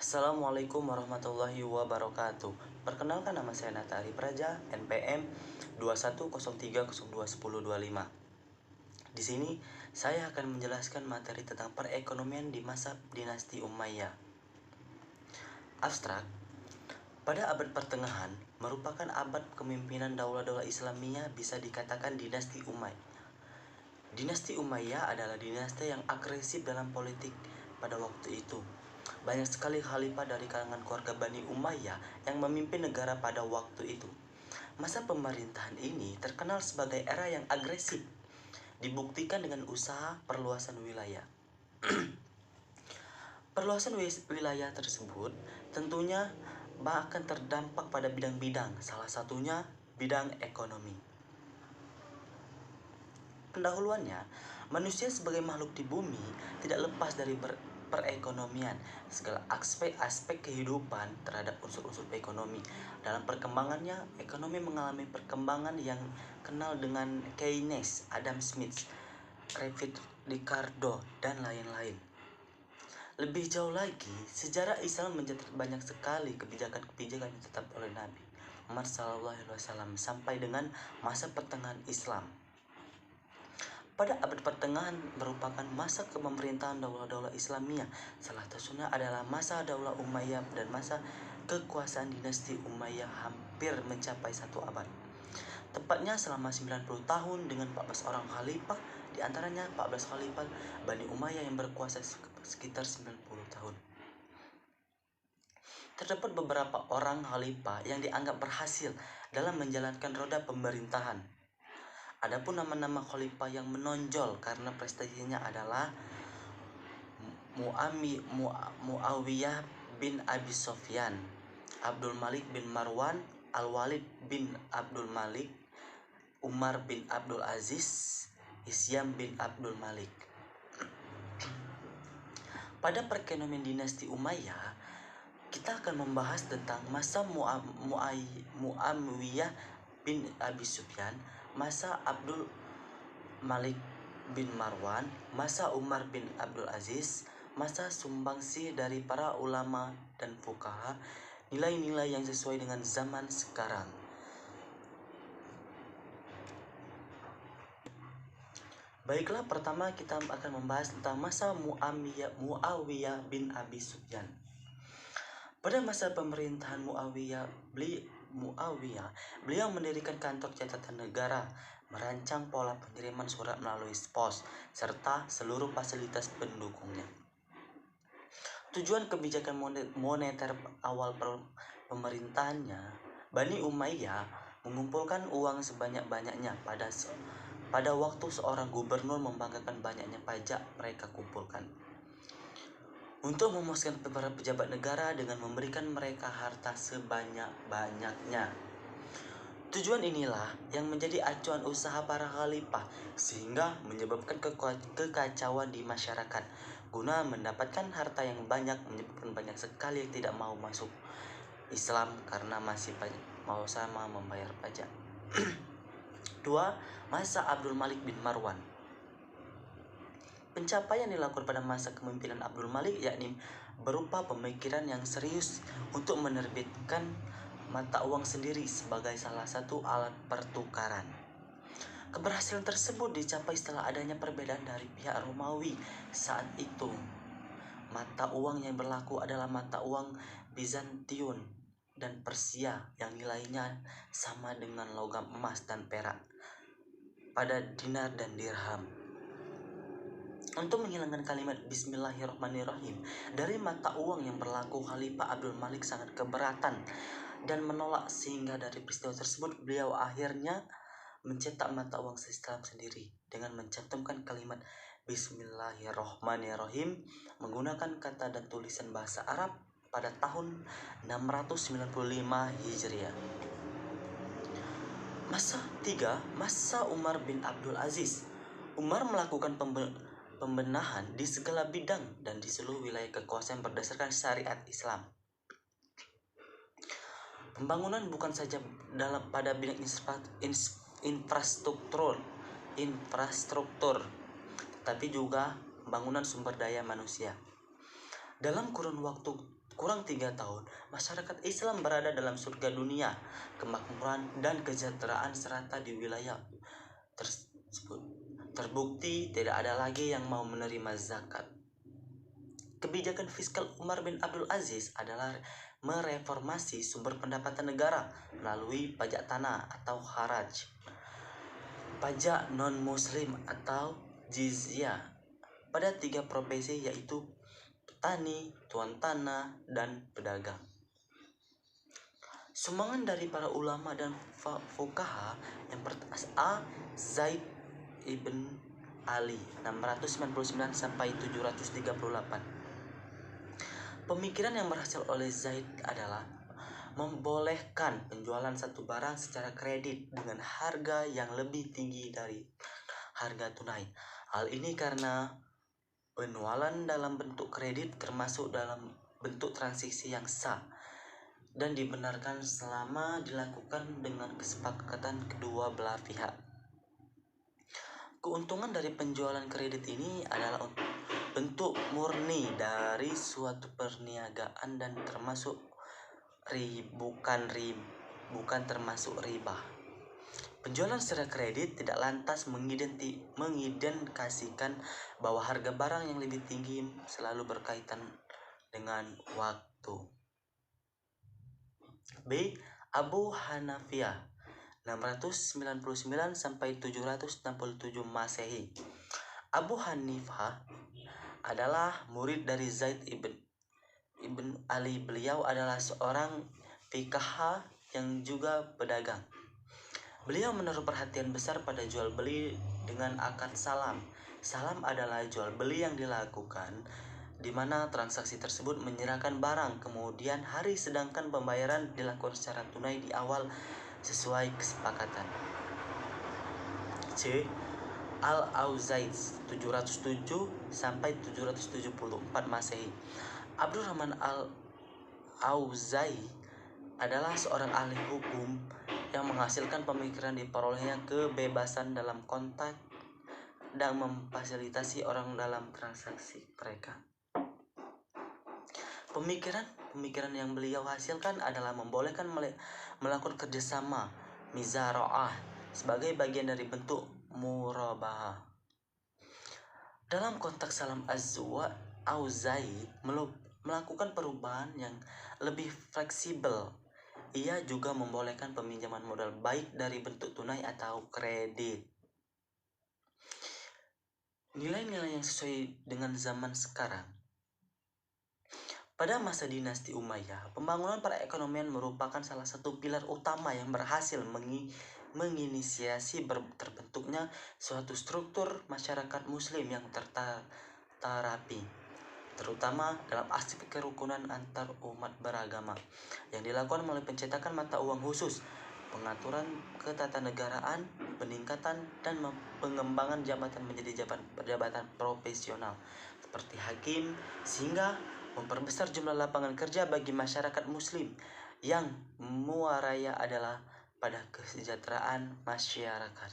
Assalamualaikum warahmatullahi wabarakatuh. Perkenalkan, nama saya Natali Praja, NPM 2103021025. Di sini saya akan menjelaskan materi tentang perekonomian di masa dinasti Umayyah. Abstrak. Pada abad pertengahan merupakan abad kepemimpinan daulah-daulah Islamiyah, bisa dikatakan dinasti Umayyah. Dinasti Umayyah adalah dinasti yang agresif dalam politik pada waktu itu. Banyak sekali khalifah dari kalangan keluarga Bani Umayyah yang memimpin negara pada waktu itu. Masa pemerintahan ini terkenal sebagai era yang agresif, dibuktikan dengan usaha perluasan wilayah. Perluasan wilayah tersebut tentunya akan terdampak pada bidang-bidang, salah satunya bidang ekonomi. Pendahuluannya, manusia sebagai makhluk di bumi tidak lepas dari perekonomian. Segala aspek kehidupan terhadap unsur-unsur ekonomi. Dalam perkembangannya, ekonomi mengalami perkembangan yang kenal dengan Keynes, Adam Smith, Ricardo, dan lain-lain. Lebih jauh lagi, sejarah Islam mencatat banyak sekali kebijakan-kebijakan yang ditetapkan oleh Nabi Muhammad SAW sampai dengan masa pertengahan Islam. Pada abad pertengahan merupakan masa kepemerintahan daulah-daulah Islamiyah. Salah satunya adalah masa Daulah Umayyah, dan masa kekuasaan dinasti Umayyah hampir mencapai 1 abad. Tepatnya selama 90 tahun dengan 14 orang khalifah, di antaranya 14 khalifah Bani Umayyah yang berkuasa sekitar 90 tahun. Terdapat beberapa orang khalifah yang dianggap berhasil dalam menjalankan roda pemerintahan. Adapun nama-nama khalifah yang menonjol karena prestasinya adalah Muawiyah bin Abi Sofyan, Abdul Malik bin Marwan, Al-Walid bin Abdul Malik, Umar bin Abdul Aziz, Isyam bin Abdul Malik. Pada perekonomian dinasti Umayyah, kita akan membahas tentang masa Muawiyah bin Abi Sufyan, masa Abdul Malik bin Marwan, masa Umar bin Abdul Aziz, masa sumbangsi dari para ulama dan fuqaha, nilai-nilai yang sesuai dengan zaman sekarang. Baiklah, pertama kita akan membahas tentang masa Muawiyah bin Abi Sufyan. Pada masa pemerintahan Muawiyah, beliau mendirikan kantor catatan negara, merancang pola pengiriman surat melalui pos, serta seluruh fasilitas pendukungnya. Tujuan kebijakan moneter awal pemerintahannya, Bani Umayyah mengumpulkan uang sebanyak-banyaknya. Pada waktu seorang gubernur membanggakan banyaknya pajak mereka kumpulkan, untuk memuaskan para pejabat negara dengan memberikan mereka harta sebanyak-banyaknya. Tujuan inilah yang menjadi acuan usaha para khalifah, sehingga menyebabkan kekacauan di masyarakat. Guna mendapatkan harta yang banyak, menyebabkan banyak sekali yang tidak mau masuk Islam karena masih mau sama membayar pajak. 2. Masa Abdul Malik bin Marwan. Pencapaian dilakukan pada masa kepemimpinan Abdul Malik yakni berupa pemikiran yang serius untuk menerbitkan mata uang sendiri sebagai salah satu alat pertukaran. Keberhasilan tersebut dicapai setelah adanya perbedaan dari pihak Romawi saat itu. Mata uang yang berlaku adalah mata uang Bizantium dan Persia yang nilainya sama dengan logam emas dan perak pada dinar dan dirham. Untuk menghilangkan kalimat Bismillahirrahmanirrahim dari mata uang yang berlaku, Khalifah Abdul Malik sangat keberatan dan menolak, sehingga dari peristiwa tersebut beliau akhirnya mencetak mata uang Islam sendiri dengan mencantumkan kalimat Bismillahirrahmanirrahim menggunakan kata dan tulisan bahasa Arab pada tahun 695 Hijriah. Masa 3. Masa Umar bin Abdul Aziz. Umar melakukan pembenahan di segala bidang dan di seluruh wilayah kekuasaan berdasarkan syariat Islam. Pembangunan bukan saja pada bidang infrastruktur, tapi juga pembangunan sumber daya manusia. Dalam kurun waktu kurang 3 tahun, masyarakat Islam berada dalam surga dunia, kemakmuran dan kesejahteraan serata di wilayah tersebut. Terbukti tidak ada lagi yang mau menerima zakat. Kebijakan fiskal Umar bin Abdul Aziz adalah mereformasi sumber pendapatan negara melalui pajak tanah atau haraj, pajak non-muslim atau jizyah pada 3 profesi yaitu petani, tuan tanah, dan pedagang. Sumbangan dari para ulama dan fuqaha yang pertama A. Zaid ibn Ali 699 sampai 738. Pemikiran yang berhasil oleh Zaid adalah membolehkan penjualan satu barang secara kredit dengan harga yang lebih tinggi dari harga tunai. Hal ini karena penjualan dalam bentuk kredit termasuk dalam bentuk transaksi yang sah dan dibenarkan selama dilakukan dengan kesepakatan kedua belah pihak. Keuntungan dari penjualan kredit ini adalah bentuk murni dari suatu perniagaan dan termasuk bukan termasuk riba. Penjualan secara kredit tidak lantas mengidentifikasikan bahwa harga barang yang lebih tinggi selalu berkaitan dengan waktu. B. Abu Hanafiyah 699 sampai 767 Masehi. Abu Hanifah adalah murid dari Zaid ibn Ali. Beliau adalah seorang fiqih yang juga pedagang. Beliau menaruh perhatian besar pada jual beli dengan akad salam. Salam adalah jual beli yang dilakukan di mana transaksi tersebut menyerahkan barang kemudian hari sedangkan pembayaran dilakukan secara tunai di awal sesuai kesepakatan. C. Al-Auza'i 707 sampai 774 Masehi. Abdurrahman Al-Auza'i adalah seorang ahli hukum yang menghasilkan pemikiran diperolehnya kebebasan dalam konteks dan memfasilitasi orang dalam transaksi mereka. Pemikiran yang beliau hasilkan adalah membolehkan melakukan kerjasama mizara'ah sebagai bagian dari bentuk murabahah. Dalam konteks salam Auza'i melakukan perubahan yang lebih fleksibel. Ia juga membolehkan peminjaman modal baik dari bentuk tunai atau kredit. Nilai-nilai yang sesuai dengan zaman sekarang. Pada masa dinasti Umayyah, pembangunan perekonomian merupakan salah satu pilar utama yang berhasil menginisiasi terbentuknya suatu struktur masyarakat muslim yang tertarapi, terutama dalam aspek kerukunan antar umat beragama yang dilakukan melalui pencetakan mata uang khusus, pengaturan ketatanegaraan, peningkatan dan pengembangan jabatan menjadi jabatan profesional seperti hakim, sehingga memperbesar jumlah lapangan kerja bagi masyarakat muslim yang muaranya adalah pada kesejahteraan masyarakat.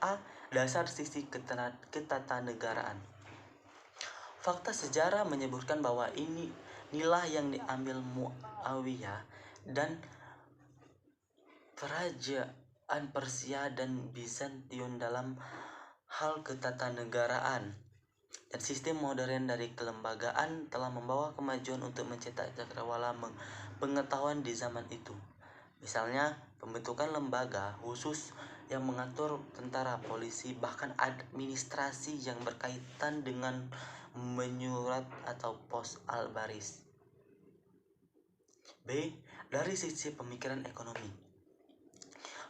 A. Dasar sisi ketatanegaraan. Fakta sejarah menyebutkan bahwa inilah yang diambil Muawiyah dan kerajaan Persia dan Bizantium dalam hal ketatanegaraan. Dan sistem modern dari kelembagaan telah membawa kemajuan untuk mencetak cakrawala pengetahuan di zaman itu. Misalnya, pembentukan lembaga khusus yang mengatur tentara, polisi, bahkan administrasi yang berkaitan dengan menyurat atau pos al-baris. B. Dari sisi pemikiran ekonomi.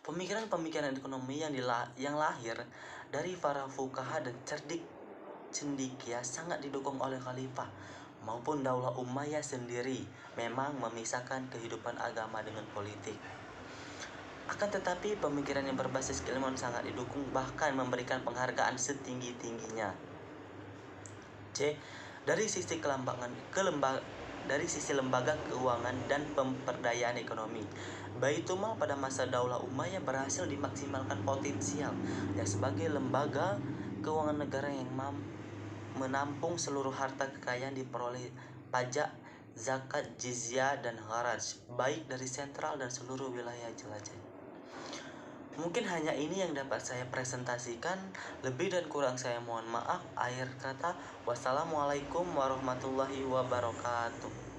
Pemikiran ekonomi yang lahir dari para fuqaha dan cendekia sangat didukung oleh khalifah maupun Daulah Umayyah sendiri memang memisahkan kehidupan agama dengan politik. Akan tetapi pemikiran yang berbasis keilmuan sangat didukung, bahkan memberikan penghargaan setinggi-tingginya. C. Dari sisi lembaga keuangan dan pemberdayaan ekonomi, Baitulmal pada masa Daulah Umayyah berhasil dimaksimalkan potensial sebagai lembaga keuangan negara yang menampung seluruh harta kekayaan diperoleh pajak, zakat, jizyah, dan kharaj, baik dari sentral dan seluruh wilayah jelajah. Mungkin hanya ini yang dapat saya presentasikan. Lebih dan kurang saya mohon maaf. Akhir kata, wassalamualaikum warahmatullahi wabarakatuh.